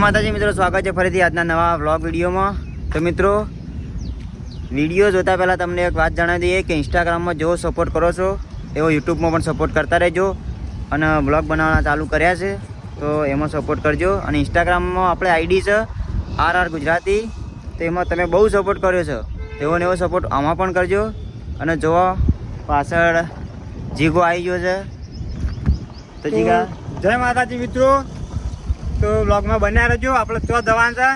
માતાજી મિત્રો, સ્વાગત છે ફરીથી આજના નવા વ્લોગ વિડીયોમાં। તો મિત્રો, વિડીયો જોતા પહેલાં તમને એક વાત જણાવી દઈએ કે ઇન્સ્ટાગ્રામમાં જેવો સપોર્ટ કરો છો એવો યુટ્યુબમાં પણ સપોર્ટ કરતા રહેજો। અને વ્લોગ બનાવવાના ચાલુ કર્યા છે તો એમાં સપોર્ટ કરજો। અને ઇન્સ્ટાગ્રામમાં આપણે આઈડી છે RR ગુજરાતી, તો એમાં તમે બહુ સપોર્ટ કર્યો છે, એવો ને એવો સપોર્ટ આમાં પણ કરજો। અને જોવા પાછળ જીગો આવી ગયો છે, તો જીગા જય માતાજી મિત્રો। તો બ્લોગમાં બન્યા રહેજો। આપણે ચો જવાન છે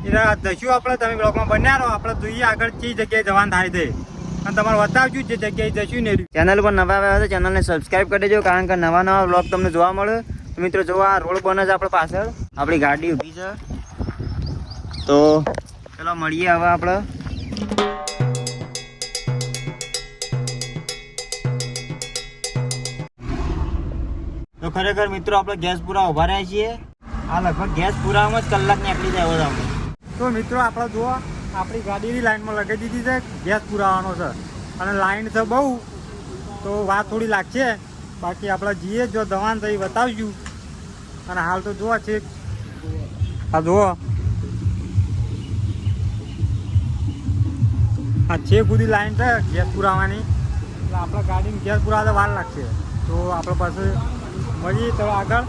એ જશું આપણે, તમે બ્લોગમાં બન્યા રહો। આપણે જોઈએ આગળ કઈ જગ્યાએ જવાન થાય છે અને તમારે બતાવજો જે જગ્યાએ જશું ને। ચેનલ પર નવા આવ્યા છે ચેનલને સબસ્ક્રાઈબ કરી દેજો, કારણ કે નવા નવા વ્લોગ તમને જોવા મળે। તો મિત્રો જો આ રોડ બને છે આપણે પાછળ, આપણી ગાડી ઊભી છે, તો ચલો મળીએ હવે આપણે। તો ખરેખર મિત્રો આપણે ગેસ પૂરા ઉભા રહ્યા છીએ। આ લગભગ ગેસ પૂરામાં જ કલાક નીકળી જાય હવે આપણે। તો મિત્રો આપણે જુઓ, આપણી ગાડીની લાઈનમાં લગાવી દીધી છે, ગેસ પુરાવાનો છે અને લાઈન છે બહુ, તો વાત થોડી લાગશે। બાકી આપણે જઈએ, જો દવાન થઈ બતાવશું। અને હાલ તો જુઓ છે, આ જુઓ આ છે સુધી લાઈન છે ગેસ પુરાવાની, એટલે આપણે ગાડીને ગેસ પુરાવા વાર લાગશે। તો આપણે પાસે મળીએ તો આગળ।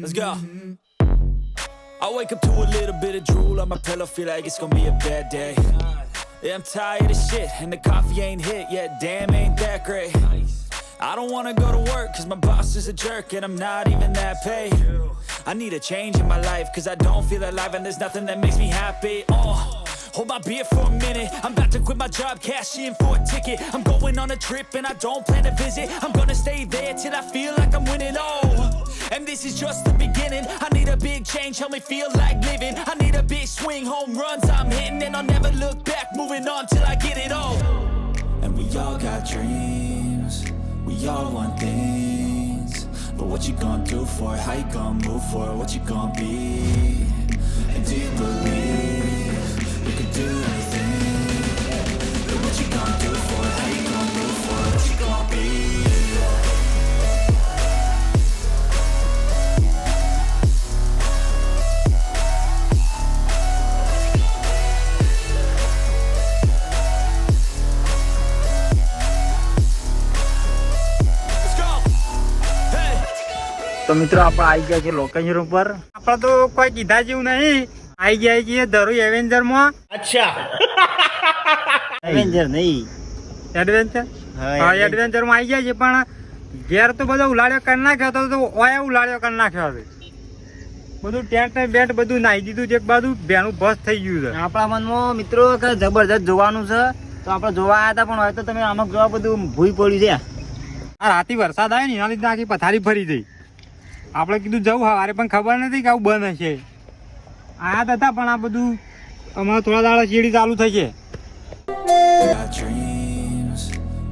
Let's go. I wake up to a little bit of drool on my pillow, feel like it's gonna be a bad day. Yeah, I'm tired of shit and the coffee ain't hit yet, damn ain't that great. I don't wanna go to work cause my boss is a jerk and I'm not even that paid. I need a change in my life cause I don't feel alive and there's nothing that makes me happy. Hold my beer for a minute, I'm about to quit my job, cash in for a ticket. I'm going on a trip and I don't plan to visit, I'm gonna stay there till I feel like I'm winning. And this is just the beginning, I need a big change, help me feel like living. I need a big swing, home runs I'm hitting, and I'll never look back, moving on till I get it all. And we all got dreams, we all want things, but what you gonna do for it, how you gonna move for it, what you gonna be? And do you believe you can do anything? But what you gonna do for it, how you gonna move for it, what you gonna be? તો મિત્રો આપણે આવી ગયા છે location ઉપર। આપણે તો કોઈ કીધા જેવું નહીં, આવી ગયા છીએ ધરુ એવેન્જરમાં। અચ્છા એવેન્જર નહીં, એડવેન્ચર, હા એડવેન્ચરમાં આવી ગયા છે। પણ ઘેર તો બધો ઉલાડ્યો કરી નાખ્યો તો ઓયા ઉલાડ્યો કરી નાખ્યો છે, બધું ટેન્ટ ને બેન્ટ બધું નાખી દીધું છે, એક બાજુ ભેનું બસ થઈ ગયું છે। આપણા મનમાં મિત્રો કે જબરજસ્ત જોવાનું છે, તો આપણે જોવા આવ્યા હતા, પણ હવે તો તમે આમાં જોવા બધું ભૂઈ પડ્યું છે। આ રાતે વરસાદ આવે ને એના લીધે આખી પથારી ફરી ગઈ। આપણે કીધું જવું સવારે, પણ ખબર નથી કે આવું બંધ હશે। આયા હતા પણ આ બધું અમારે થોડા દાડા ચીડી ચાલુ થઈ છે। Got dreams,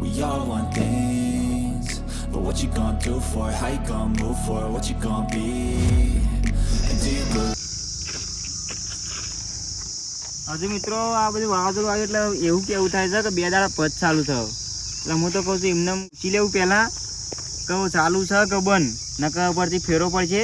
we all want things, but what you gonna do for it, how you gonna move for it, what you gonna be? And do you believe? હજુ મિત્રો આ બધું વાવાઝોડું આવ્યું એટલે એવું કેવું થાય છે કે 2 દાડા પછી ચાલુ થયો, એટલે હું તો કહું છું એમને પૂછી લેવું પહેલાં કે ચાલુ છે કે બંધ, નકર પરથી ફેરો પડશે।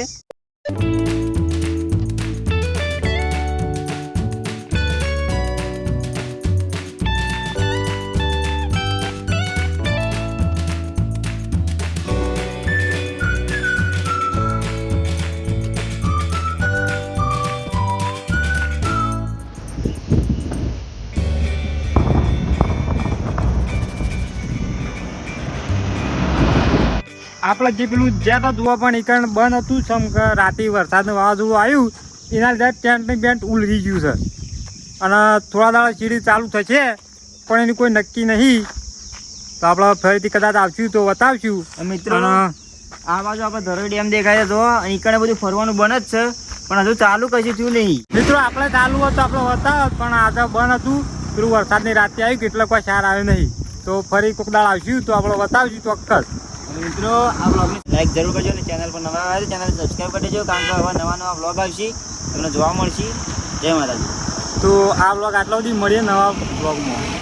આપણે જે પેલું જ્યાં તો જોવા પણ એકણ બંધ હતું, સમ કે રાતે વરસાદનું વાવાઝોડું આવ્યું એના લીધે ટેન્ટની બેન્ટ ઉલરી ગયું છે અને થોડા દાડા ચીડી ચાલુ થશે, પણ એની કોઈ નક્કી નહીં। તો આપણે ફરીથી કદાચ આવશું તો બતાવશું। મિત્રો આ બાજુ આપણે ધરોઈ ડેમ દેખાય છે, જો અહીં બધું ફરવાનું બંધ જ છે, પણ હજુ ચાલુ કશું થયું નહીં। મિત્રો આપણે ચાલુ હતું આપણે બતાવ, પણ આજે બંધ હતું, પેલું વરસાદની રાતે આવ્યું કે એટલે કોઈ સાર આવ્યો નહીં। તો ફરી કોક દાળ આવશું તો આપણે બતાવશું ચોક્કસ। મિત્રો આ બ્લોગને લાઈક જરૂર કરજો અને ચેનલ પર નવા આવ્યા છે ચેનલ સબસ્ક્રાઈબ કરી દેજો, કારણ કે હવે નવા બ્લોગ આવશે, તમને જોવા મળશે। જય માતાજી। તો આ બ્લોગ આટલા સુધી મળીએ નવા બ્લોગમાં।